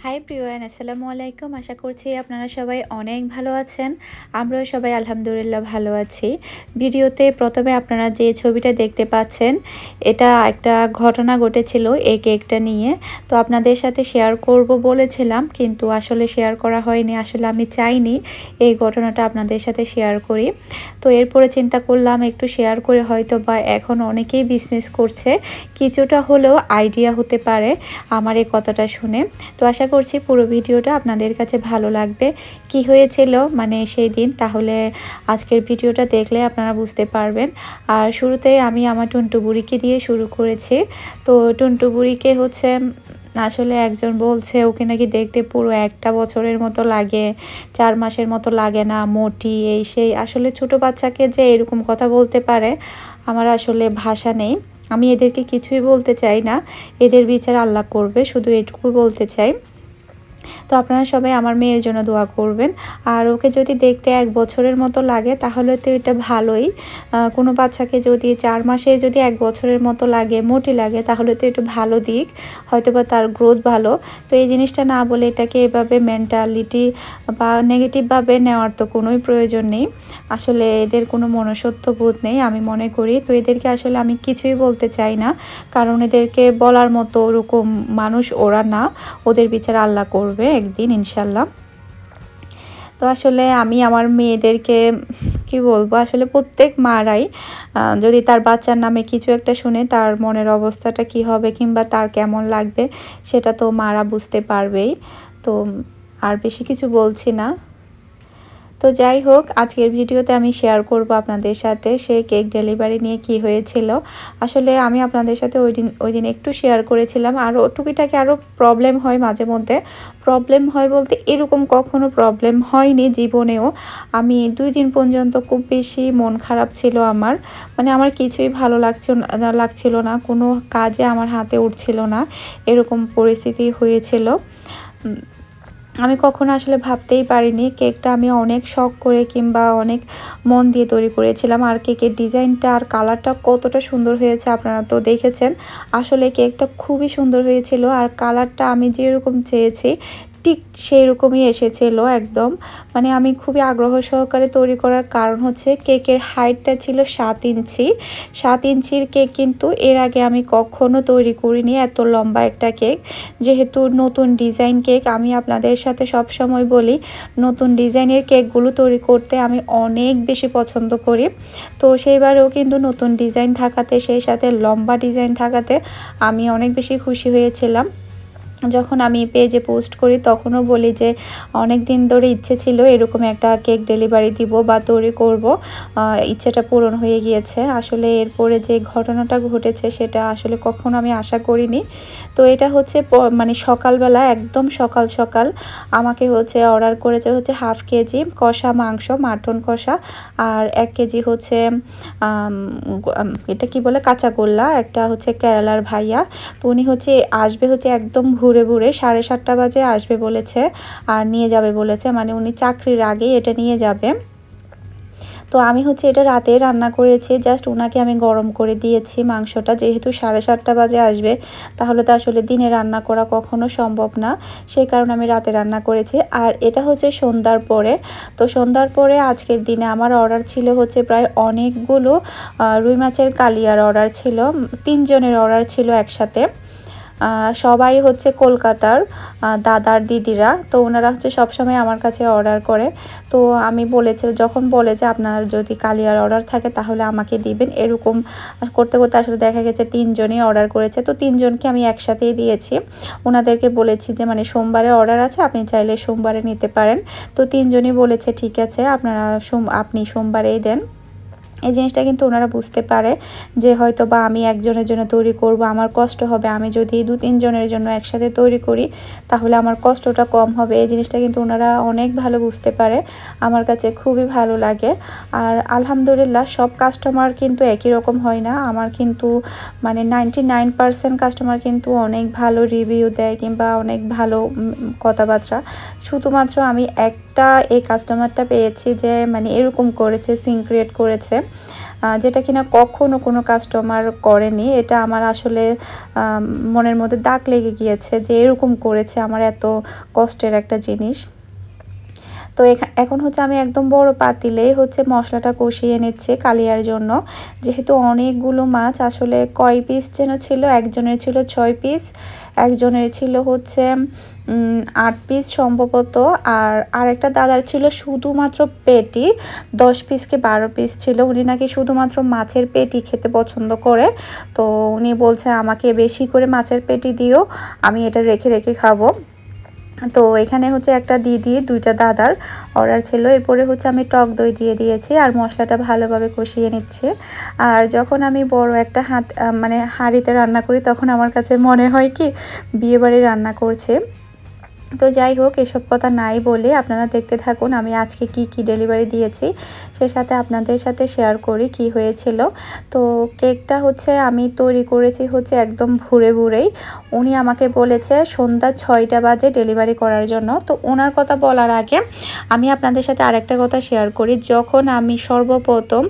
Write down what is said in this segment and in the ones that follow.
High Priyan, আসসালামু আলাইকুম। আশা করছি আপনারা সবাই অনেক ভালো আছেন। আমরাও সবাই আলহামদুলিল্লাহ ভালো আছি। ভিডিওতে প্রথমে আপনারা যে ছবিটা দেখতে পাচ্ছেন, এটা একটা ঘটনা ঘটেছিল এই কেকটা নিয়ে। তো আপনাদের সাথে শেয়ার করব বলেছিলাম, কিন্তু আসলে শেয়ার করা হয়নি। আসলে আমি চাইনি এই ঘটনাটা আপনাদের সাথে শেয়ার করি। তো এরপরে চিন্তা করলাম একটু শেয়ার করে, হয়তো বা এখন অনেকেই বিজনেস করছে, কিছুটা হলেও আইডিয়া হতে পারে আমার এই কথাটা শুনে। তো আশা করছি পুরো ভিডিওটা আপনাদের কাছে ভালো লাগবে। কি হয়েছিল মানে সেই দিন, তাহলে আজকের ভিডিওটা দেখলে আপনারা বুঝতে পারবেন। আর শুরুতেই আমি আমার টুনটু বুড়িকে দিয়ে শুরু করেছি। তো টুনটু বুড়িকে হচ্ছে আসলে একজন বলছে ওকে নাকি দেখতে পুরো একটা বছরের মতো লাগে, 4 মাসের মতো লাগে না, মোটি এই সেই। আসলে ছোট বাচ্চাকে যে এরকম কথা বলতে পারে, আমার আসলে ভাষা নেই। আমি এদেরকে কিছুই বলতে চাই না, এদের বিচার আল্লাহ করবে, শুধু এটুকু বলতে চাই। তো আপনারা সবাই আমার মেয়ের জন্য দোয়া করবেন। আর ওকে যদি দেখতে 1 বছরের মতো লাগে তাহলে তো এটা ভালোই। কোনো বাচ্চাকে যদি 4 মাসে যদি 1 বছরের মতো লাগে, মোটি লাগে, তাহলে তো একটু ভালো দিক, হয়তোবা তার গ্রোথ ভালো। তো এই জিনিসটা না বলে এটাকে এভাবে মেন্টালিটি বা নেগেটিভভাবে নেওয়ার তো কোনোই প্রয়োজন নেই। আসলে এদের কোনো মনুষ্যত্ব বোধ নেই আমি মনে করি। তো এদেরকে আসলে আমি কিছুই বলতে চাই না, কারণ এদেরকে বলার মতো ওরকম মানুষ ওরা না। ওদের বিচার আল্লাহ করবে একদিন ইনশাল্লাহ। তো আসলে আমি আমার মেয়েদেরকে কি বলবো, আসলে প্রত্যেক মারাই যদি তার বাচ্চার নামে কিছু একটা শুনে, তার মনের অবস্থাটা কি হবে কিংবা তার কেমন লাগবে, সেটা তো মারা বুঝতে পারবেই। তো আর বেশি কিছু বলছি না। তো যাই হোক, আজকের ভিডিওতে আমি শেয়ার করব আপনাদের সাথে সেই কেক ডেলিভারি নিয়ে কি হয়েছিল। আসলে আমি আপনাদের সাথে ওই দিন একটু শেয়ার করেছিলাম। আরও টুকিটাকি আরও প্রবলেম হয় মাঝে মধ্যে। প্রবলেম হয় বলতে এরকম কখনো প্রবলেম হয়নি জীবনেও। আমি 2 দিন পর্যন্ত খুব বেশি মন খারাপ ছিল আমার, মানে আমার কিছুই ভালো লাগছিল না, কোনো কাজে আমার হাতে উঠছিল না, এরকম পরিস্থিতি হয়েছিল। আমি কখনো আসলে ভাবতেই পারিনি কেকটা আমি অনেক শখ করে কিংবা অনেক মন দিয়ে তৈরি করেছিলাম। আর কেকের ডিজাইনটা আর কালারটা কতটা সুন্দর হয়েছে আপনারা তো দেখেছেন। আসলে কেকটা খুবই সুন্দর হয়েছিল, আর কালারটা আমি যেরকম চেয়েছি ঠিক সেই রকমই এসেছিল একদম। মানে আমি খুবই আগ্রহ সহকারে তৈরি করার কারণ হচ্ছে কেকের হাইটটা ছিল 7 ইঞ্চি। 7 ইঞ্চির কেক কিন্তু এর আগে আমি কখনো তৈরি করিনি, এত লম্বা একটা কেক। যেহেতু নতুন ডিজাইন কেক, আমি আপনাদের সাথে সব সময় বলি নতুন ডিজাইনের কেকগুলো তৈরি করতে আমি অনেক বেশি পছন্দ করি। তো সেইবারেও কিন্তু নতুন ডিজাইন থাকাতে, সেই সাথে লম্বা ডিজাইন থাকাতে আমি অনেক বেশি খুশি হয়েছিলাম। যখন আমি পেজে পোস্ট করি তখনও বলি যে অনেক দিন ধরে ইচ্ছে ছিল এরকম একটা কেক ডেলিভারি দিব বা তৈরি করব, ইচ্ছেটা পূরণ হয়ে গিয়েছে। আসলে এরপরে যে ঘটনাটা ঘটেছে সেটা আসলে কখনো আমি আশা করিনি। তো এটা হচ্ছে মানে সকালবেলা, একদম সকাল সকাল আমাকে হচ্ছে অর্ডার করেছে হচ্ছে 1/2 কেজি কষা মাংস, মাটন কষা, আর 1 কেজি হচ্ছে এটা কি বলে কাঁচাগোল্লা, একটা হচ্ছে কেরালার ভাইয়া। তো উনি হচ্ছে আসবে হচ্ছে একদম ভোরে 7:30 বাজে আসবে বলেছে, আর নিয়ে যাবে বলেছে, মানে উনি চাকরির আগেই এটা নিয়ে যাবে। তো আমি হচ্ছে এটা রাতে রান্না করেছি, জাস্ট ওনাকে আমি গরম করে দিয়েছি মাংসটা। যেহেতু 7:30 বাজে আসবে, তাহলে তো আসলে দিনে রান্না করা কখনো সম্ভব না, সেই কারণে আমি রাতে রান্না করেছি। আর এটা হচ্ছে সন্ধ্যার পরে। তো সন্ধ্যার পরে আজকের দিনে আমার অর্ডার ছিল হচ্ছে প্রায় অনেকগুলো রুই মাছের কালিয়ার অর্ডার ছিল, 3 জনের অর্ডার ছিল একসাথে। সবাই হচ্ছে কলকাতার দাদার দিদিরা। তো ওনারা হচ্ছে সবসময় আমার কাছে অর্ডার করে। তো আমি বলেছি, যখন বলে যে আপনার যদি কালিয়ার অর্ডার থাকে তাহলে আমাকে দিবেন, এরকম করতে করতে আসলে দেখা গেছে 3 জনই অর্ডার করেছে। তো 3 জনকে আমি একসাথেই দিয়েছি। ওনাদেরকে বলেছি যে মানে সোমবারে অর্ডার আছে, আপনি চাইলে সোমবারে নিতে পারেন। তো 3 জনই বলেছে ঠিক আছে, আপনি সোমবারেই দেন। এই জিনিসটা কিন্তু ওনারা বুঝতে পারে যে হয়তো বা আমি একজনের জন্য তৈরি করব, আমার কষ্ট হবে। আমি যদি 2-3 জনের জন্য একসাথে তৈরি করি তাহলে আমার কষ্টটা কম হবে। এই জিনিসটা কিন্তু ওনারা অনেক ভালো বুঝতে পারে, আমার কাছে খুবই ভালো লাগে। আর আলহামদুলিল্লাহ সব কাস্টমার কিন্তু একই রকম হয় না। আমার কিন্তু মানে 99% কাস্টমার কিন্তু অনেক ভালো রিভিউ দেয় কিংবা অনেক ভালো কথাবার্তা। শুধুমাত্র আমি এই কাস্টমারটা পেয়েছি যে মানে এরকম করেছে, সিন ক্রিয়েট করেছে। যেটা কিনা কখনো কোনো কাস্টমার করেনি। এটা আমার আসলে মনের মধ্যে দাগ লেগে গিয়েছে যে এরকম করেছে আমার এত কষ্টের একটা জিনিস। তো এখন হচ্ছে আমি একদম বড় পাতিলেই হচ্ছে মশলাটা কষিয়ে নিচ্ছি কালিয়ার জন্য। যেহেতু অনেকগুলো মাছ, আসলে কয় পিস যেন ছিল, একজনের ছিল 6 পিস, একজনের ছিল হচ্ছে 8 পিস সম্ভবত, আর আরেকটা দাদার ছিল শুধুমাত্র পেটি, 10 পিস কি 12 পিস ছিল। উনি নাকি শুধুমাত্র মাছের পেটি খেতে পছন্দ করে, তো উনি বলছে আমাকে বেশি করে মাছের পেটি দিও, আমি এটা রেখে রেখে খাবো। তো এখানে হচ্ছে একটা দিদি, দুইটা দাদার অর্ডার ছিল। এরপরে হচ্ছে আমি টক দই দিয়ে দিয়েছি আর মশলাটা ভালোভাবে কষিয়ে নিচ্ছে। আর যখন আমি বড় একটা মানে হাঁড়িতে রান্না করি, তখন আমার কাছে মনে হয় কি বিয়েবাড়ি রান্না করছে। তো যাই হোক, এসব কথা নাই বলে আপনারা দেখতে থাকুন আমি আজকে কি কি ডেলিভারি দিয়েছি, সে সাথে আপনাদের সাথে শেয়ার করি কি হয়েছিল। তো কেকটা হচ্ছে আমি তৈরি করেছি হচ্ছে একদম ভোরে ভোরেই। উনি আমাকে বলেছে সন্ধ্যা 6টা বাজে ডেলিভারি করার জন্য। তো ওনার কথা বলার আগে আমি আপনাদের সাথে আরেকটা কথা শেয়ার করি। যখন আমি সর্বপ্রথম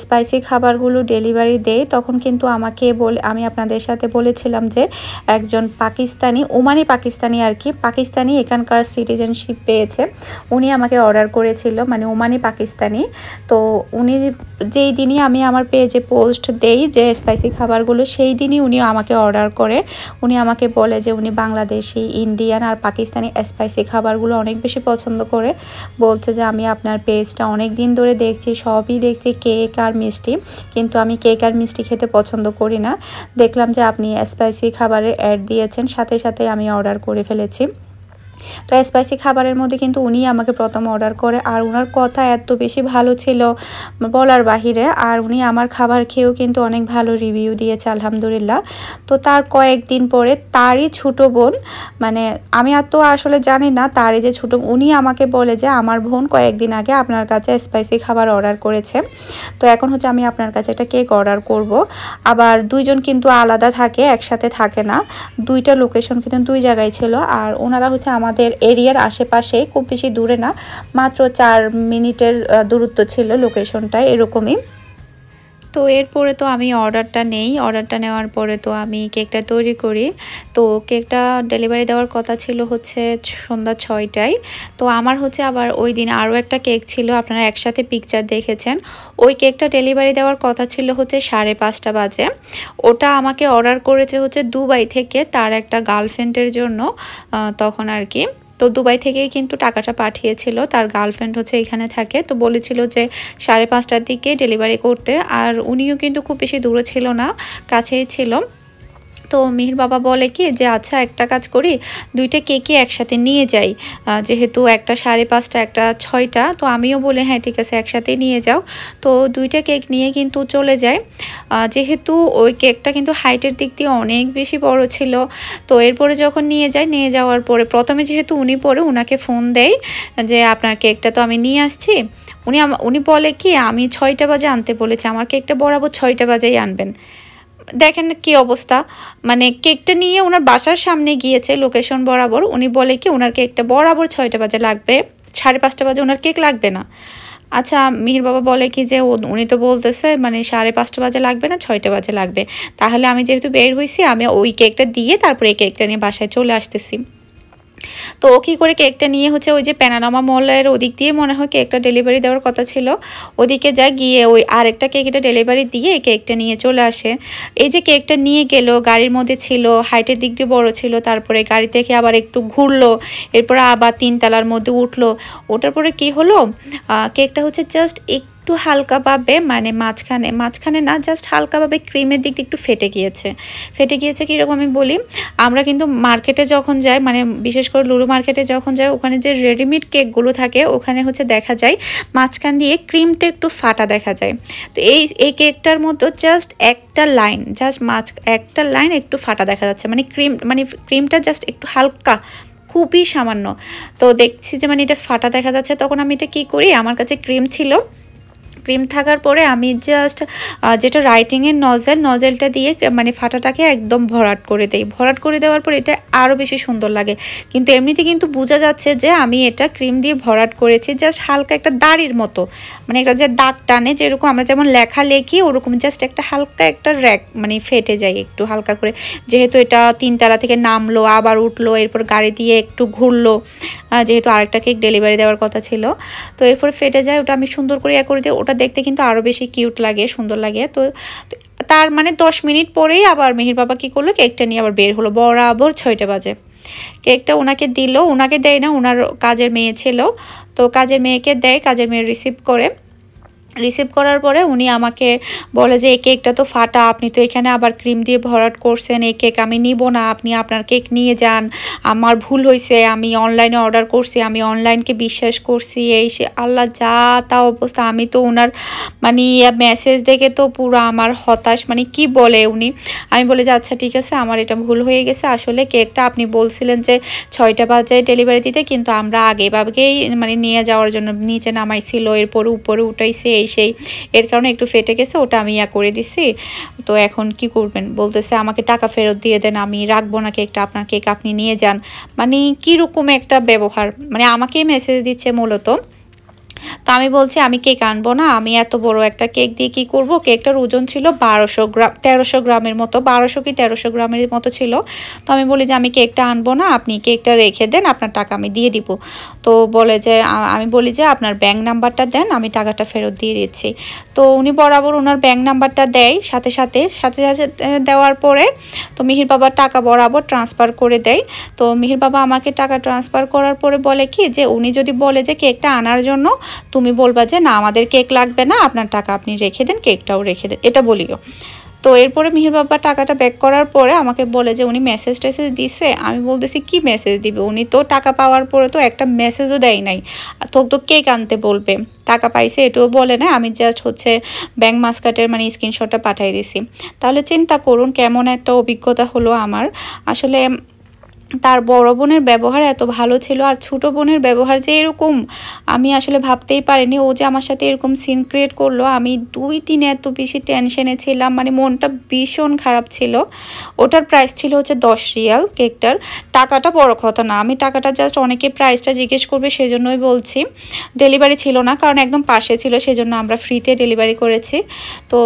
স্পাইসি খাবারগুলো ডেলিভারি দেই, তখন কিন্তু আমি আপনাদের সাথে বলেছিলাম যে একজন পাকিস্তানি, ওমানি পাকিস্তানি আর কি, পাকিস্তানি এখানকার সিটিজেনশিপ পেয়েছে, উনি আমাকে অর্ডার করেছিল, মানে ওমানি পাকিস্তানি। তো উনি যেই দিনই আমি আমার পেজে পোস্ট দেই যে স্পাইসি খাবারগুলো, সেই দিনই উনি আমাকে অর্ডার করে। উনি আমাকে বলে যে উনি বাংলাদেশি, ইন্ডিয়ান আর পাকিস্তানি স্পাইসি খাবারগুলো অনেক বেশি পছন্দ করে। বলছে যে আমি আপনার পেজটা অনেক দিন ধরে দেখছি, সবই দেখছি কেক আর মিষ্টি, কিন্তু আমি কেক আর মিষ্টি খেতে পছন্দ করি না। দেখলাম যে আপনি স্পাইসি খাবারের অ্যাড দিয়েছেন, সাথে সাথে আমি অর্ডার করে ফেলেছি। তো স্পাইসি খাবারের মধ্যে কিন্তু উনি আমাকে প্রথম অর্ডার করে, আর ওনার কথা এত বেশি ভালো ছিল বলার বাহিরে। আর উনি আমার খাবার খেয়েও কিন্তু অনেক ভালো রিভিউ দিয়েছে আলহামদুলিল্লাহ। তো তার কয়েকদিন পরে তারই ছোটো বোন, মানে আমি তো আসলে জানি না তারই যে ছোটো, উনি আমাকে বলে যে আমার বোন কয়েকদিন আগে আপনার কাছে স্পাইসি খাবার অর্ডার করেছে, তো এখন হচ্ছে আমি আপনার কাছে একটা কেক অর্ডার করব। আবার দুইজন কিন্তু আলাদা থাকে, একসাথে থাকে না, দুইটা লোকেশন কিন্তু দুই জায়গায় ছিল। আর ওনারা হচ্ছে আমাদের এরিয়ার আশেপাশে, খুব বেশি দূরে না, মাত্র 4 মিনিটের দূরত্ব ছিল লোকেশনটায়, এরকমই। তো এরপরে তো আমি অর্ডারটা নেই, অর্ডারটা নেওয়ার পরে তো আমি কেকটা তৈরি করি। তো কেকটা ডেলিভারি দেওয়ার কথা ছিল হচ্ছে সন্ধ্যা 6টায়। তো আমার হচ্ছে আবার ওই দিন আরও একটা কেক ছিল, আপনারা একসাথে পিকচার দেখেছেন। ওই কেকটা ডেলিভারি দেওয়ার কথা ছিল হচ্ছে 5:30 বাজে। ওটা আমাকে অর্ডার করেছে হচ্ছে দুবাই থেকে, তার একটা গার্লফ্রেন্ডের জন্য তখন আর কি। তো দুবাই থেকেই কিন্তু টাকাটা পাঠিয়েছিল, তার গার্লফ্রেন্ড হচ্ছে এখানে থাকে। তো বলেছিল যে 5:30টার দিকে ডেলিভারি করতে, আর উনিও কিন্তু খুব বেশি দূরে ছিল না, কাছেই ছিল। তো মিহির বাবা বলে কি যে আচ্ছা একটা কাজ করি, দুইটা কেকই একসাথে নিয়ে যাই, যেহেতু একটা 5:30 একটা 6টা। তো আমিও বলে হ্যাঁ ঠিক আছে একসাথে নিয়ে যাও। তো দুইটা কেক নিয়ে কিন্তু চলে যায়। যেহেতু ওই কেকটা কিন্তু হাইটের দিক দিয়ে অনেক বেশি বড় ছিল। তো এরপরে যখন নিয়ে যাওয়ার পরে প্রথমে যেহেতু উনি পরে ওনাকে ফোন দেয় যে আপনার কেকটা তো আমি নিয়ে আসছি। উনি বলে কি আমি 6টা বাজে আনতে বলেছি, আমার কেকটা বরাবর 6টা বাজেই আনবেন। দেখেন কি অবস্থা, মানে কেকটা নিয়ে ওনার বাসার সামনে গিয়েছে লোকেশন বরাবর, উনি বলে কি ওনার কেকটা বরাবর 6টা বাজে লাগবে, 5:30 বাজে ওনার কেক লাগবে না। আচ্ছা মিহির বাবা বলে কি যে উনি তো বলতেছে মানে 5:30 বাজে লাগবে না, 6টা বাজে লাগবে, তাহলে আমি যেহেতু বের হয়েছি আমি ওই কেকটা দিয়ে তারপরে এই কেকটা নিয়ে বাসায় চলে আসতেছি। তো ও কী করে কেকটা নিয়ে হচ্ছে ওই যে প্যানারামা মলের ওদিক দিয়ে মনে হয় কেকটা ডেলিভারি দেওয়ার কথা ছিল, ওদিকে যায়, গিয়ে ওই আরেকটা কেকটা ডেলিভারি দিয়ে এই কেকটা নিয়ে চলে আসে। এই যে কেকটা নিয়ে গেল, গাড়ির মধ্যে ছিল, হাইটের দিক দিয়ে বড় ছিল, তারপরে গাড়ি থেকে আবার একটু ঘুরলো, এরপরে আবার 3 তলার মধ্যে উঠলো। ওটার পরে কি হলো, কেকটা হচ্ছে জাস্ট একটু হালকাভাবে, মানে মাঝখানে না, জাস্ট হালকাভাবে ক্রিমের দিকটা একটু ফেটে গিয়েছে কীরকম আমি বলি। আমরা কিন্তু মার্কেটে যখন যাই, মানে বিশেষ করে লুলু মার্কেটে যখন যাই, ওখানে যে রেডিমেড কেকগুলো থাকে ওখানে হচ্ছে দেখা যায় মাঝখান দিয়ে ক্রিমটা একটু ফাটা দেখা যায়। তো এই কেকটার মধ্যে জাস্ট একটা লাইন একটু ফাটা দেখা যাচ্ছে, মানে ক্রিমটা জাস্ট একটু হালকা, খুবই সামান্য। তো দেখছি যে মানে এটা ফাটা দেখা যাচ্ছে, তখন আমি এটা কী করি, আমার কাছে ক্রিম ছিল, ক্রিম থাকার পরে আমি জাস্ট যেটা রাইটিংয়ের নজেলটা দিয়ে মানে ফাটাটাকে একদম ভরাট করে দেই। ভরাট করে দেওয়ার পর এটা আরও বেশি সুন্দর লাগে। কিন্তু এমনিতে কিন্তু বোঝা যাচ্ছে যে আমি এটা ক্রিম দিয়ে ভরাট করেছি, জাস্ট হালকা একটা দাড়ির মতো, মানে একটা যে দাগ টানে যেরকম আমরা যেমন লেখা লেখি ওরকম জাস্ট একটা হালকা একটা র্যাক মানে ফেটে যায় একটু হালকা করে, যেহেতু এটা 3 তলা থেকে নামলো আবার উঠলো, এরপর গাড়ি দিয়ে একটু ঘুরলো, যেহেতু আরেকটা কেক ডেলিভারি দেওয়ার কথা ছিল, তো এরপর ফেটে যায়। ওটা আমি সুন্দর করে করে দিই, ওটা দেখতে কিন্তু আরও বেশি কিউট লাগে, সুন্দর লাগে। তো তার মানে 10 মিনিট পরেই আবার মেহের বাবা কী করলো, কেকটা নিয়ে আবার বের হলো বরাবর 6টা বাজে। কেকটা ওনাকে দিল, ওনাকে দেয় না, ওনার কাজের মেয়ে ছিল, তো কাজের মেয়েকে দেয়, কাজের মেয়ে রিসিভ করার পরে উনি আমাকে বলে যে এই কেকটা তো ফাটা, আপনি তো এখানে আবার ক্রিম দিয়ে ভরাট করছেন, এই কেক আমি নিব না, আপনি আপনার কেক নিয়ে যান, আমার ভুল হয়েছে, আমি অনলাইনে অর্ডার করছি, আমি অনলাইনকে বিশ্বাস করছি, এই সে আল্লাহ যা তা অবস্থা। আমি তো ওনার মানে মেসেজ দেখে তো পুরো আমার হতাশ, মানে কি বলে উনি। আমি বলে যে আচ্ছা ঠিক আছে, আমার এটা ভুল হয়ে গেছে, আসলে কেকটা আপনি বলছিলেন যে 6টা বাজে ডেলিভারি দিতে, কিন্তু আমরা আগেই মানে নিয়ে যাওয়ার জন্য নিচে নামাইছিল, এরপরে উপরে উঠাইছে, সেই এর কারণে একটু ফেটে গেছে, ওটা আমি করে দিছি, তো এখন কি করবেন। বলতেছে আমাকে টাকা ফেরত দিয়ে দেন, আমি রাখবো না কেকটা, আপনার কেক আপনি নিয়ে যান। মানে কীরকম একটা ব্যবহার, মানে আমাকেই মেসেজ দিচ্ছে মূলত। তো আমি বলছি আমি কেক আনবো না, আমি এত বড় একটা কেক দিয়ে কি করব। কেকটার ওজন ছিল 1200 গ্রাম, 1300 গ্রামের মতো, 1200 কি 1300 গ্রামের মতো ছিল। তো আমি বলি যে আমি কেকটা আনবো না, আপনি কেকটা রেখে দেন, আপনার টাকা আমি দিয়ে দিব। তো বলে যে আমি বলি যে আপনার ব্যাংক নাম্বারটা দেন, আমি টাকাটা ফেরত দিয়ে দিচ্ছি। তো উনি বরাবর ওনার ব্যাংক নাম্বারটা দেয়, সাথে সাথে দেওয়ার পরে তো মিহির বাবার টাকা বরাবর ট্রান্সফার করে দেয়। তো মিহির বাবা আমাকে টাকা ট্রান্সফার করার পরে বলে কি যে উনি যদি বলে যে কেকটা আনার জন্য তুমি বলবা যে না আমাদের কেক লাগবে না, আপনার টাকা আপনি রেখে দেন, কেকটাও রেখে দেন, এটা বলিও। তো এরপরে মিহির বাবা টাকাটা ব্যাক করার পরে আমাকে বলে যে উনি মেসেজ টেসেজ দিছে। আমি বলতেছি কি মেসেজ দিবে, উনি তো টাকা পাওয়ার পরে তো একটা মেসেজও দেয় নাই, তো কেক আনতে বলবে, টাকা পাইছে এটাও বলে না, আমি জাস্ট ব্যাংক মাসকাটের মানে স্ক্রিনশটটা পাঠিয়ে দিছি। তাহলে চিন্তা করুন কেমন একটা অভিজ্ঞতা হলো আমার। আসলে তার বড় বোনের ব্যবহার এত ভালো ছিল, আর ছোট বোনের ব্যবহার যে এরকম আমি আসলে ভাবতেই পারিনি। ও যে আমার সাথে এরকম সিন ক্রিয়েট করলো, আমি 2 দিন এত বেশি টেনশনে ছিলাম, মানে মনটা ভীষণ খারাপ ছিল। ওটার প্রাইস ছিল 10 রিয়াল কেকটার। টাকাটা বড় কথা না, আমি টাকাটা জাস্ট অনেকে প্রাইসটা জিজ্ঞেস করবে সেজন্যই বলছি। ডেলিভারি ছিল না, কারণ একদম পাশে ছিল, সেজন্য আমরা ফ্রিতে ডেলিভারি করেছি। তো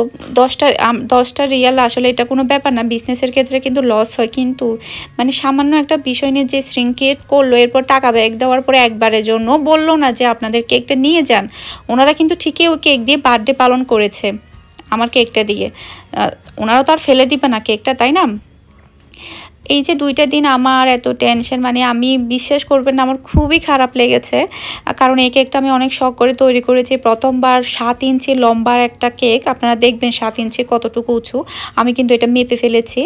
10টা রিয়াল আসলে এটা কোনো ব্যাপার না, বিজনেসের ক্ষেত্রে কিন্তু লস হয়, কিন্তু মানে সামান্য একটা বিষয় নিয়ে যে শৃঙ্খেট করলো, এরপর টাকা ব্যাক দেওয়ার পরে একবারের জন্য বললো না যে আপনাদের কেকটা নিয়ে যান। ওনারা কিন্তু ঠিকই ওই কেক দিয়ে বার্থডে পালন করেছে, আমার কেকটা দিয়ে। ওনারা তো আর ফেলে দিবে না কেকটা, তাই না। এই যে 2টা দিন আমার এত টেনশন, মানে আমি বিশ্বাস করবেন না, আমার খুবই খারাপ লেগেছে। কারণ এই কেকটা আমি অনেক শখ করে তৈরি করেছি, প্রথমবার 7 ইঞ্চি লম্বার একটা কেক, আপনারা দেখবেন 7 ইঞ্চি কতটুকু উঁচু, আমি কিন্তু এটা মেপে ফেলেছি।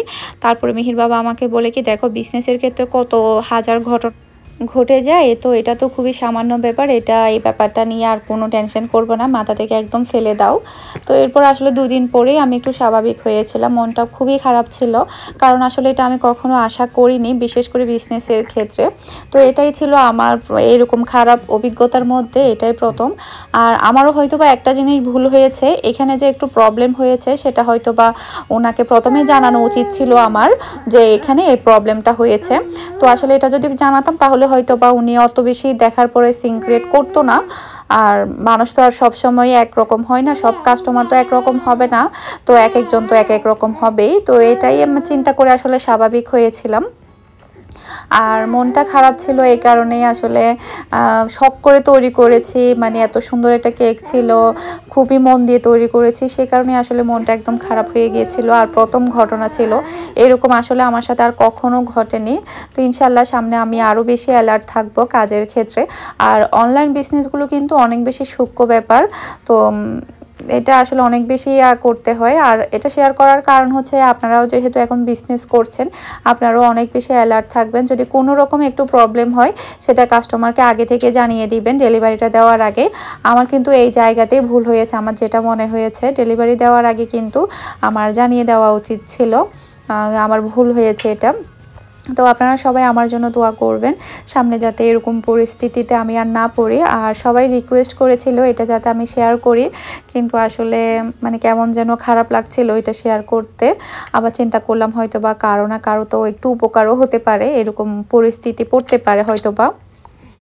তারপরে মিহির বাবা আমাকে বলে কি দেখো বিজনেসের ক্ষেত্রে কত হাজার ঘটনা ঘটে যায়, তো এটা তো খুবই সামান্য ব্যাপার, এই ব্যাপারটা নিয়ে আর কোনো টেনশন করবো না, মাথা থেকে একদম ফেলে দাও। তো এরপর আসলে 2 দিন পরেই আমি একটু স্বাভাবিক হয়েছিলাম, মনটা খুবই খারাপ ছিল, কারণ আসলে এটা আমি কখনো আশা করিনি, বিশেষ করে বিজনেসের ক্ষেত্রে। তো এটাই ছিল আমার এরকম খারাপ অভিজ্ঞতার মধ্যে এটাই প্রথম। আর আমারও হয়তোবা একটা জিনিস ভুল হয়েছে, এখানে যে একটু প্রবলেম হয়েছে সেটা হয়তোবা ওনাকে প্রথমে জানানো উচিত ছিল আমার, যে এখানে এই প্রবলেমটা হয়েছে। তো আসলে এটা যদি জানাতাম তাহলে হয়তো বা উনি অত বেশি দেখার পরে সিন ক্রিয়েট করতো না। আর মানুষ তো আর সবসময় একরকম হয় না, সব কাস্টমার তো একরকম হবে না, তো একজন তো এক রকম হবেই। তো এটাই আমি চিন্তা করে আসলে স্বাভাবিক হয়েছিলাম। আর মনটা খারাপ ছিল এই কারণেই, আসলে শখ করে তৈরি করেছি, মানে এত সুন্দর একটা কেক ছিল, খুবই মন দিয়ে তৈরি করেছি, সে কারণে আসলে মনটা একদম খারাপ হয়ে গিয়েছিল। আর প্রথম ঘটনা ছিল এরকম, আসলে আমার সাথে আর কখনো ঘটেনি। তো ইনশাল্লাহ সামনে আমি আরও বেশি অ্যালার্ট থাকবো কাজের ক্ষেত্রে। আর অনলাইন বিজনেসগুলো কিন্তু অনেক বেশি সূক্ষ্ম ব্যাপার, তো এটা আসলে অনেক বেশি করতে হয়। আর এটা শেয়ার করার কারণ হচ্ছে আপনারাও যেহেতু এখন বিজনেস করছেন, আপনারাও অনেক বেশি অ্যালার্ট থাকবেন। যদি কোনো রকম একটু প্রবলেম হয় সেটা কাস্টমারকে আগে থেকে জানিয়ে দিবেন ডেলিভারিটা দেওয়ার আগে। আমার কিন্তু এই জায়গাতেই ভুল হয়েছে, আমার যেটা মনে হয়েছে ডেলিভারি দেওয়ার আগে কিন্তু আমার জানিয়ে দেওয়া উচিত ছিল, আমার ভুল হয়েছে এটা। তো আপনারা সবাই আমার জন্য দোয়া করবেন, সামনে যাতে এরকম পরিস্থিতিতে আমি আর না পড়ি। আর সবাই রিকোয়েস্ট করেছিল এটা যাতে আমি শেয়ার করি, কিন্তু আসলে মানে কেমন যেন খারাপ লাগছিল এটা শেয়ার করতে। আবার চিন্তা করলাম হয়তো বা কারো না কারো তো একটু উপকারও হতে পারে, এরকম পরিস্থিতি পড়তে পারে হয়তো বা।